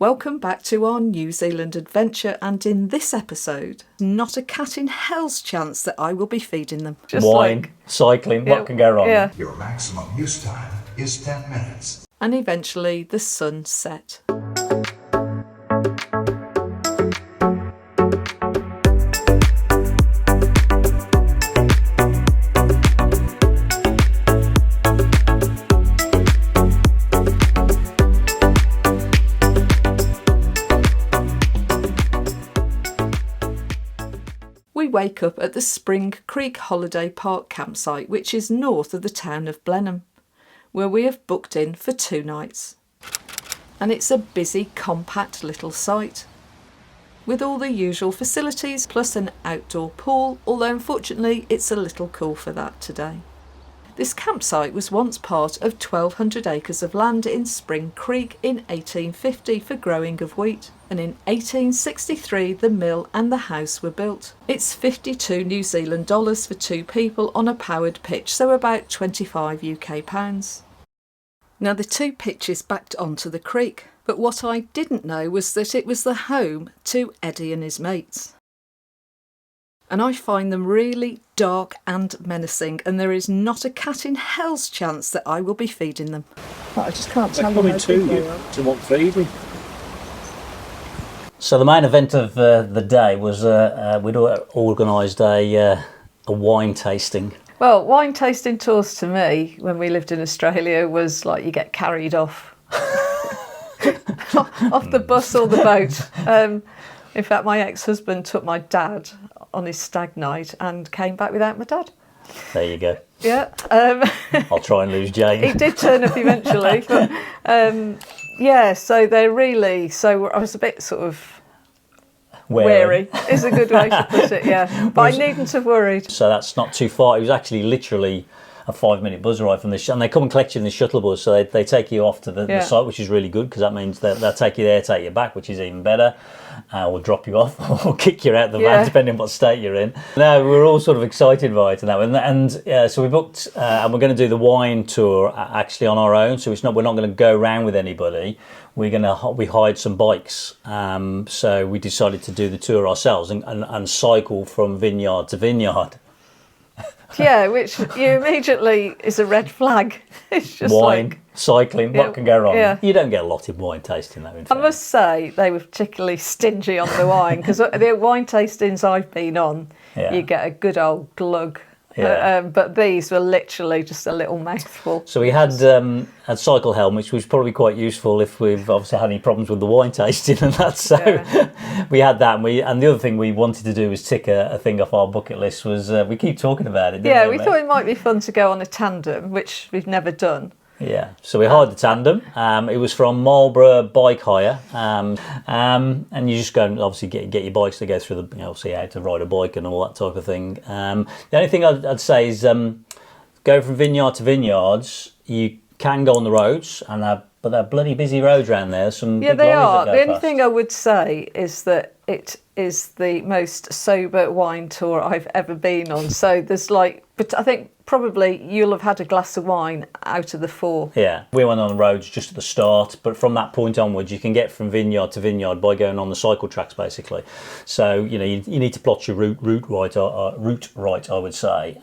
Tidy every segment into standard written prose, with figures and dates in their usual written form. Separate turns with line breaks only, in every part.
Welcome back to our New Zealand adventure, and in this episode, not a cat in hell's chance that I will be feeding them.
Just wine, cycling, what can go wrong?
Yeah.
Your maximum use time is 10 minutes.
And eventually the sun set. We wake up at the Spring Creek Holiday Park campsite, which is north of the town of Blenheim, where we have booked in for 2 nights. And it's a busy, compact little site, with all the usual facilities plus an outdoor pool, although unfortunately it's a little cool for that today. This campsite was once part of 1,200 acres of land in Spring Creek in 1850 for growing of wheat, and in 1863 the mill and the house were built. It's 52 New Zealand dollars for 2 people on a powered pitch, so about 25 UK pounds. Now the 2 pitches backed onto the creek, but what I didn't know was that it was the home to Eddie and his mates. And I find them really dark and menacing, and there is not a cat in hell's chance that I will be feeding them. But I just can't tell them how big they are.
To want feeding. So the main event of the day was we'd organised a wine tasting.
Well, wine tasting tours to me, when we lived in Australia, was like you get carried off. Off the bus or the boat. In fact, my ex-husband took my dad on his stag night and came back without my dad.
There you go.
Yeah.
I'll try and lose Jane.
He did turn up eventually. But, yeah, so they're really... So I was a bit sort of wary is a good way to put it, yeah. But I needn't have worried.
So that's not too far. It was actually literally a 5-minute bus ride from the and they come and collect you in the shuttle bus, so they take you off to the site, which is really good, because that means they'll take you there, take you back, which is even better, or drop you off or kick you out the van, depending on what state you're in. No, we were all sort of excited by it and so we booked and we're going to do the wine tour actually on our own, so we're not going to go around with anybody. We hired some bikes, so we decided to do the tour ourselves and cycle from vineyard to vineyard.
Yeah, which you immediately is a red flag. It's just
wine, cycling, what can go wrong?
Yeah.
You don't get a lot of wine tasting though.
I must say they were particularly stingy on the wine, because the wine tastings I've been on, you get a good old glug. Yeah. But these were literally just a little mouthful.
So we had a cycle helm, which was probably quite useful if we've obviously had any problems with the wine tasting and that. So we had that, and the other thing we wanted to do was tick a thing off our bucket list. Was we keep talking about it.
Didn't we thought it might be fun to go on a tandem, which we've never done.
Yeah, so we hired the tandem. It was from Marlborough Bike Hire, and you just go and obviously get your bikes to go through the, obviously how to ride a bike and all that type of thing. The only thing I'd say is go from vineyard to vineyards. You can go on the roads, but they're bloody busy roads around there. Some big
they
lorries
are.
that go
The only
past.
thing I would say is that it is the most sober wine tour I've ever been on. So there's but I think probably you'll have had a glass of wine out of the 4.
Yeah, we went on the roads just at the start, but from that point onwards, you can get from vineyard to vineyard by going on the cycle tracks, basically. So you need to plot your route right, I would say.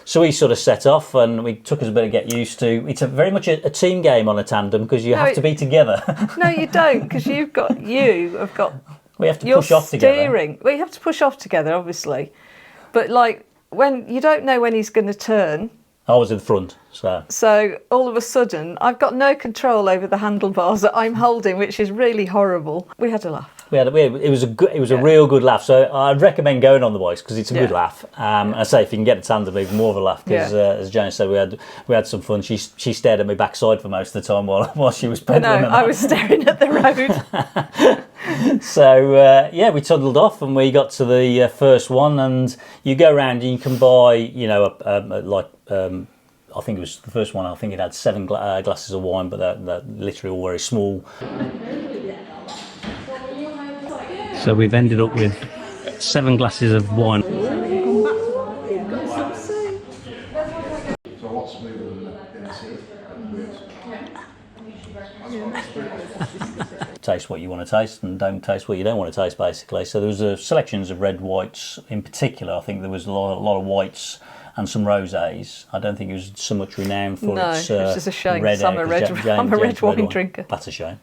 So we sort of set off, and it took us a bit to get used to. It's very much a team game on a tandem, because you have to be together.
No, you don't, because you have got.
We have to push off together.
Well, you have to push off together, obviously, but when you don't know when he's going to turn.
I was in front,
so all of a sudden I've got no control over the handlebars that I'm holding, which is really horrible. We had a laugh.
It was a real good laugh. So I'd recommend going on the bikes, because it's a good laugh. I say if you can get a tandem, even more of a laugh, because as Jane said, we had some fun. She stared at my backside for most of the time while she was pedaling.
No, I was staring at the road.
So we toddled off, and we got to the first one, and you go around and you can buy, I think it was the first one. I think it had 7 glasses of wine, but they're literally all very small. So we've ended up with 7 glasses of wine.
So what's smoother than the sea?
taste what you want to taste and don't taste what you don't want to taste, basically. So there was selections of red whites in particular. I think there was a lot of whites and some rosés. I don't think it was so much renowned for its
which is a shame.
red.
I'm a red wine drinker.
That's a shame.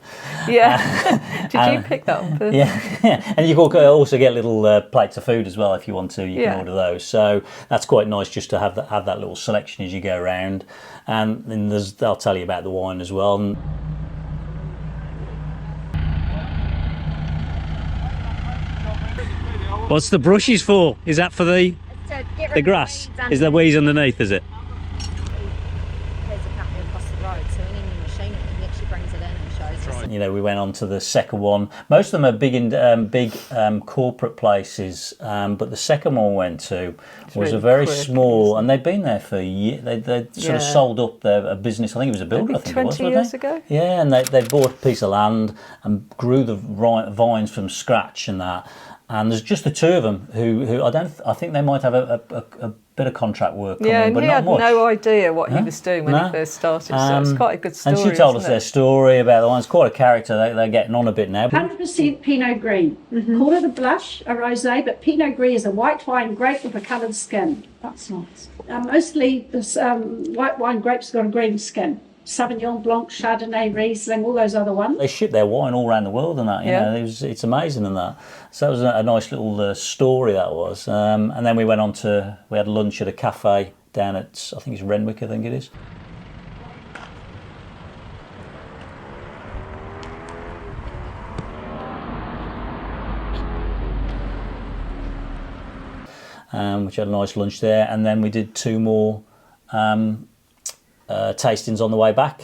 Yeah. Did you pick that up?
Yeah, and you can also get little plates of food as well if you want to. You can order those. So that's quite nice just to have that little selection as you go around. And then I'll tell you about the wine as well. What's the brushes for? Is that for the grass? Is there weeds underneath, is it?
There's a couple across the road, so in any machine it literally brings it in and shows us.
You know, we went on to the second one. Most of them are big corporate places, but the second one we went to was
really
a very
quick,
small, and they'd been there for years. They sort of sold up their business. I think it was a builder.
Maybe
I think
20
it was, wasn't
years
it?
ago.
Yeah, and they bought a piece of land and grew the vines from scratch and that. And there's just the two of them who I think they might have a bit of contract work coming in, but
he
not
had
much.
no idea what he was doing when he first started, so it's quite a good story.
And she told us their story about the wines. Quite a character. They're getting on a bit now.
100% Pinot Gris. Call it a blush, a rosé, but Pinot Gris is a white wine grape with a coloured skin. That's nice. Mostly this white wine grapes got a green skin. Sauvignon Blanc, Chardonnay, Riesling, all those other ones.
They ship their wine all around the world and that, you know, it's amazing and that. So that was a nice little story that was. And then we went on we had lunch at a cafe down at, I think it's Renwick, I think it is. Which had a nice lunch there. And then we did two more tastings on the way back.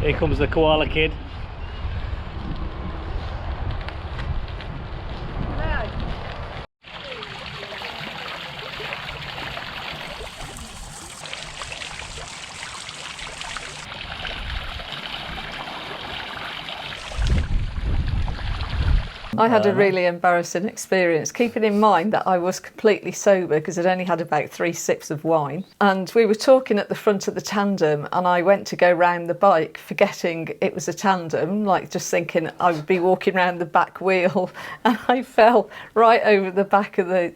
Here comes the koala kid.
I had a really embarrassing experience, keeping in mind that I was completely sober because I'd only had about 3 sips of wine. And we were talking at the front of the tandem, and I went to go round the bike, forgetting it was a tandem, like just thinking I would be walking round the back wheel, and I fell right over the back of the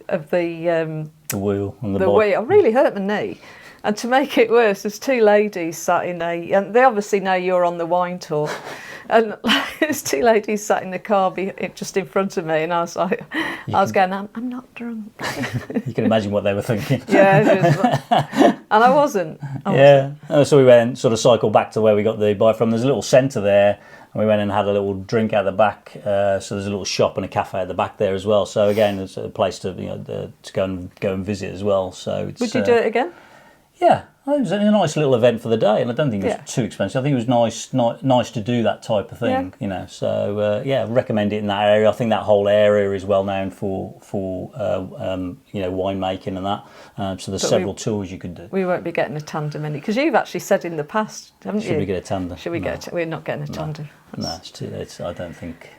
wheel and the
bike. Wheel. I really hurt my knee. And to make it worse, there's two ladies sat in and they obviously know you're on the wine tour. And there's two ladies sat in the car just in front of me, and I was like, going, I'm not drunk.
You can imagine what they were thinking.
Yeah, and I wasn't.
So we went, sort of cycled back to where we got the bike from. There's a little centre there, and we went and had a little drink out the back. So there's a little shop and a cafe at the back there as well. So again, it's a place to to go and visit as well. So
would you do it again?
Yeah, it was a nice little event for the day, and I don't think it was too expensive. I think it was nice to do that type of thing, you know. So recommend it in that area. I think that whole area is well known for winemaking and that. So there's several tours you could do.
We won't be getting a tandem because you've actually said in the past, haven't you?
Should we get a tandem?
Should we we're not getting a tandem.
No, it's too. I don't think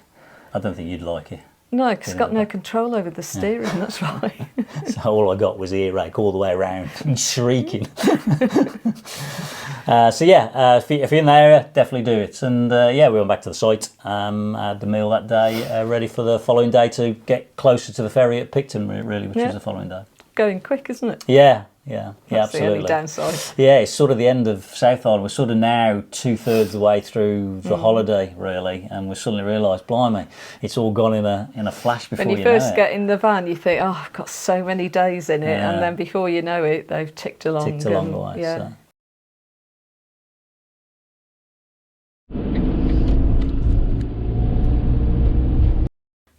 you'd like it.
No, because it's got no control over the steering, that's right.
So all I got was earache all the way around and shrieking. If you're in the area, definitely do it. And we went back to the site, had the meal that day, ready for the following day to get closer to the ferry at Picton, really, which is the following day.
Going quick, isn't it?
Yeah,
That's
absolutely.
the only downside.
Yeah, it's sort of the end of South Island. We're sort of now 2/3 the way through the holiday, really, and we suddenly realised, blimey, it's all gone in a flash before you know it.
When you first get in the van, you think, I've got so many days in it, and then before you know it, they've ticked along.
The way.
Yeah.
So.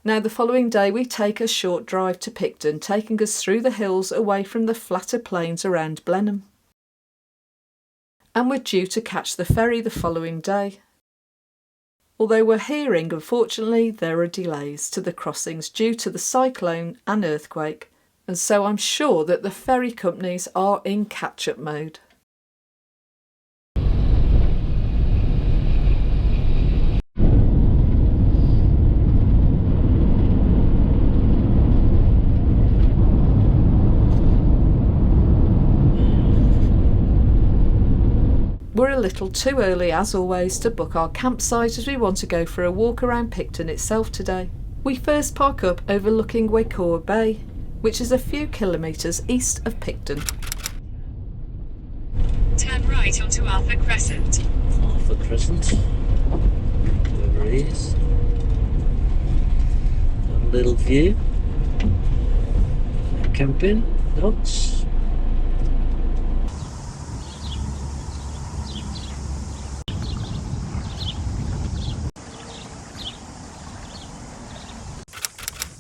Now, the following day, we take a short drive to Picton, taking us through the hills away from the flatter plains around Blenheim. And we're due to catch the ferry the following day. Although we're hearing, unfortunately, there are delays to the crossings due to the cyclone and earthquake, and so I'm sure that the ferry companies are in catch-up mode. We're a little too early as always to book our campsite as we want to go for a walk around Picton itself today. We first park up overlooking Waikoa Bay, which is a few kilometres east of Picton.
Turn right onto Arthur Crescent.
Arthur Crescent. Whoever it is. A little view. Camping, dogs.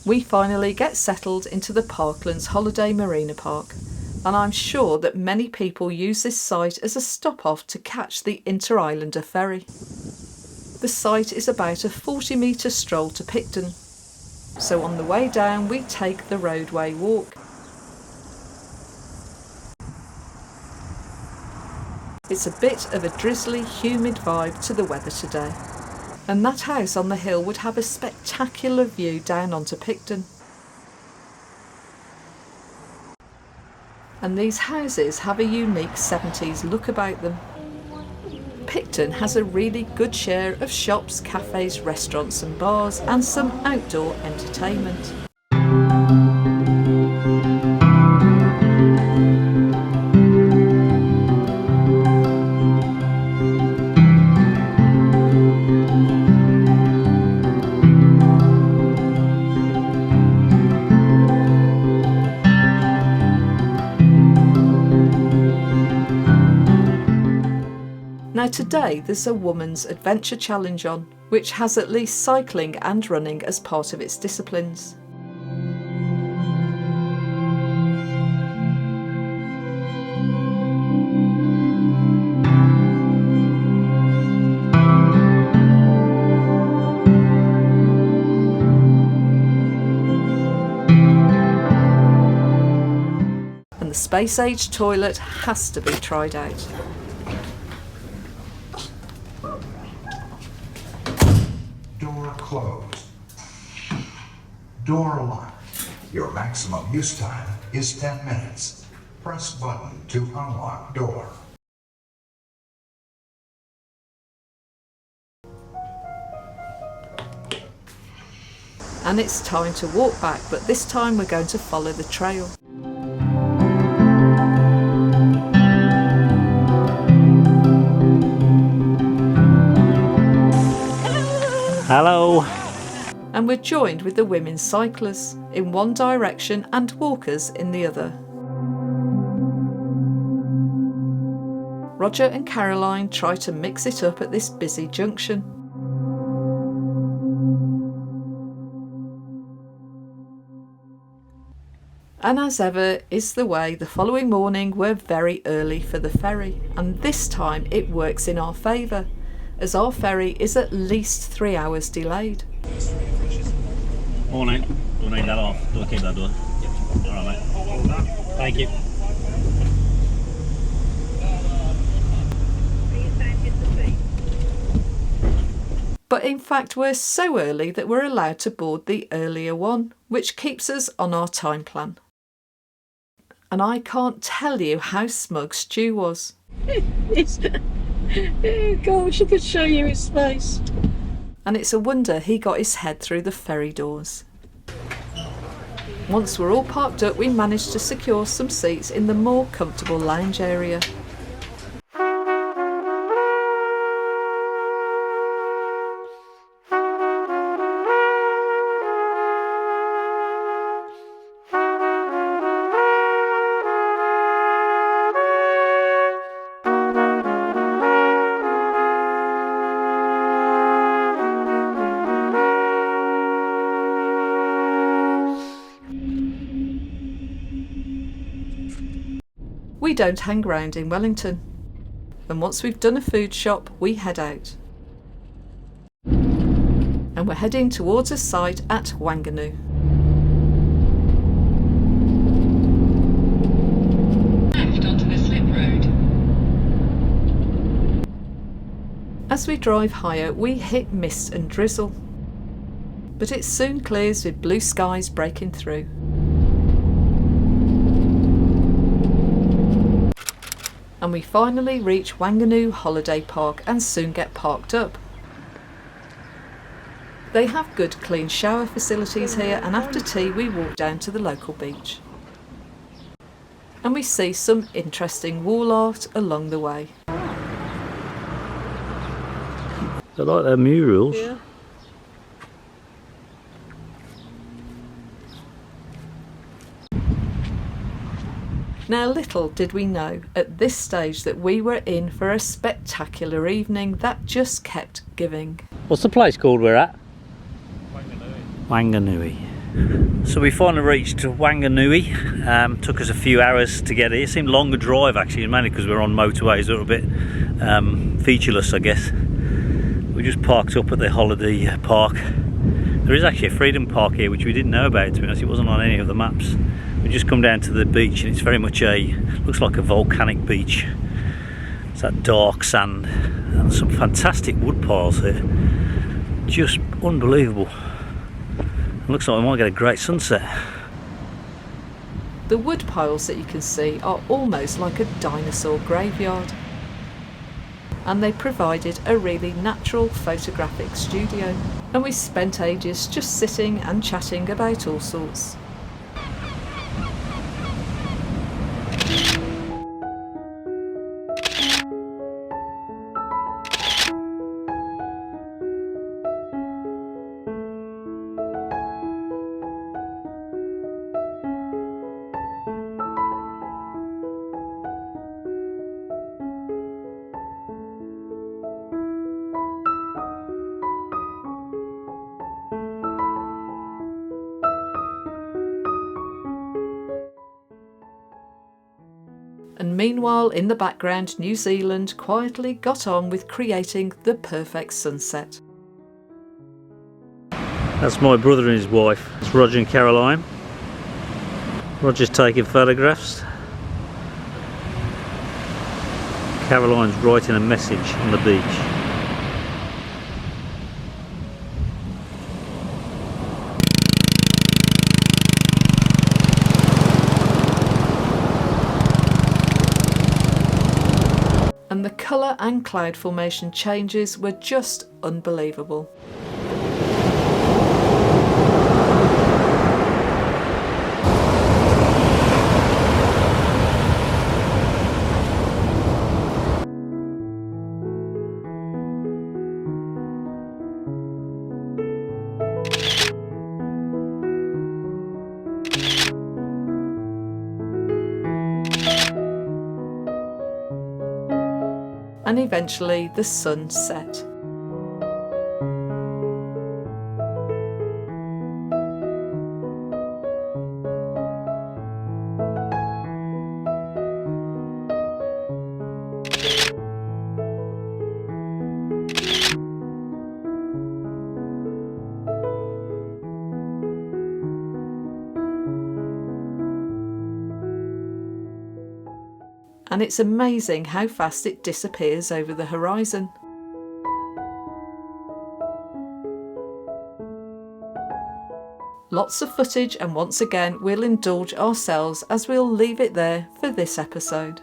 We finally get settled into the Parklands Holiday Marina Park, and I'm sure that many people use this site as a stop-off to catch the Inter-Islander ferry. The site is about a 40-metre stroll to Picton, so on the way down we take the roadway walk. It's a bit of a drizzly, humid vibe to the weather today. And that house on the hill would have a spectacular view down onto Picton. And these houses have a unique 70s look about them. Picton has a really good share of shops, cafes, restaurants and bars, and some outdoor entertainment. Now today there's a woman's adventure challenge on, which has at least cycling and running as part of its disciplines. And the space-age toilet has to be tried out.
Closed. Door locked. Your maximum use time is 10 minutes. Press button to unlock door.
And it's time to walk back, but this time we're going to follow the trail.
Hello.
And we're joined with the women cyclists in one direction and walkers in the other. Roger and Caroline try to mix it up at this busy junction. And as ever is the way, the following morning we're very early for the ferry, and this time it works in our favour, as our ferry is at least 3 hours delayed.
Morning. Do I need that off? Do I keep that door? Yep. Alright mate. Thank you.
But in fact we're so early that we're allowed to board the earlier one, which keeps us on our time plan. And I can't tell you how smug Stu was.
Oh gosh, I could show you his face.
And it's a wonder he got his head through the ferry doors. Once we're all parked up, we managed to secure some seats in the more comfortable lounge area. We don't hang around in Wellington, and once we've done a food shop we head out. And we're heading towards a site at Wanganui.
Left onto the slip road.
As we drive higher we hit mist and drizzle, but it soon clears with blue skies breaking through. And we finally reach Wanganui Holiday Park and soon get parked up. They have good clean shower facilities here, and after tea we walk down to the local beach. And we see some interesting wall art along the way.
They like their murals.
Yeah.
Now little did we know at this stage that we were in for a spectacular evening that just kept giving.
What's the place called we're at? Wanganui. So we finally reached Wanganui. Took us a few hours to get here. It seemed a longer drive actually, mainly because we're on motorways that are a bit featureless, I guess. We just parked up at the holiday park. There is actually a freedom park here which we didn't know about, to be honest. It wasn't on any of the maps. We just come down to the beach and it's very much looks like a volcanic beach. It's that dark sand and some fantastic wood piles here. Just unbelievable. It looks like we might get a great sunset.
The wood piles that you can see are almost like a dinosaur graveyard. And they provided a really natural photographic studio. And we spent ages just sitting and chatting about all sorts. And meanwhile, in the background, New Zealand quietly got on with creating the perfect sunset.
That's my brother and his wife. It's Roger and Caroline. Roger's taking photographs. Caroline's writing a message on the beach.
And the colour and cloud formation changes were just unbelievable. And eventually the sun set. And it's amazing how fast it disappears over the horizon. Lots of footage, and once again we'll indulge ourselves as we'll leave it there for this episode.